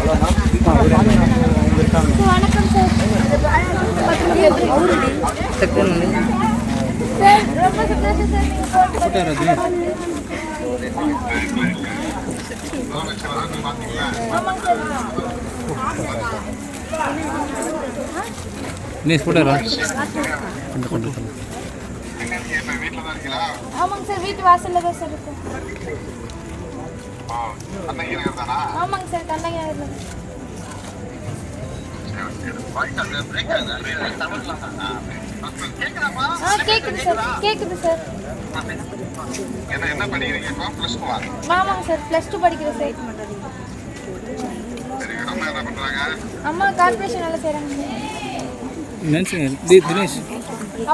வணக்கம் sir. Sir ரொம்ப சந்தோஷம் சார். ஆமாங்க சார். ஆமாங்க சார், வீட்டு வாசல்ல தான் சார் இருக்கும். ஆமாங்க சார், கண்ணகி நகர்ல. கேக்குது சார், கேக்குது சார். என்ன படிக்கிறீங்க? +2 ஆமாங்க சார், +2 படிக்கிறேன் சார். அம்மா என்ன பண்றாங்க? அம்மா கார்ப்பரேஷன் வேலை செய்றாங்க சார். தினேஷ்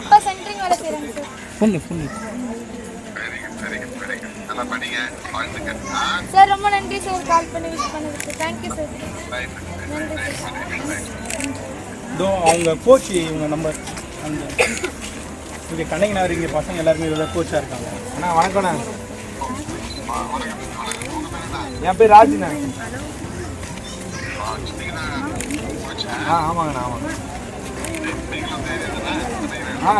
அப்பா சென்ட்ரிங் வேலை செய்றாங்க சார். ஃபோன் நல்லா படிங்க. வாழ்த்துக்கள். சார் ரொம்ப நன்றி சார், கால் பண்ணி விஷ் பண்ணதுக்கு. Thank you sir. இதோ அவங்க கோச் இவங்க நம்பர் அந்த இங்கே கண்ணகி நகர் இங்கே பசங்க எல்லாருமே இதில் கோச்சாக இருக்காங்க. அண்ணா வணக்கண்ணா. என் பேர் ராஜுண்ணா. ஆமாங்கண்ணா ஆமாங்க.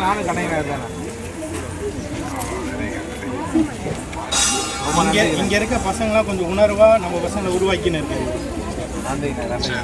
நானும் கண்ணகி நகர் தானே. இங்கே இருக்க பசங்களாம் கொஞ்சம் உணர்வாக நம்ம பசங்களை உருவாக்கின்னு இருக்கு. நன்றிண்ணா நன்றி.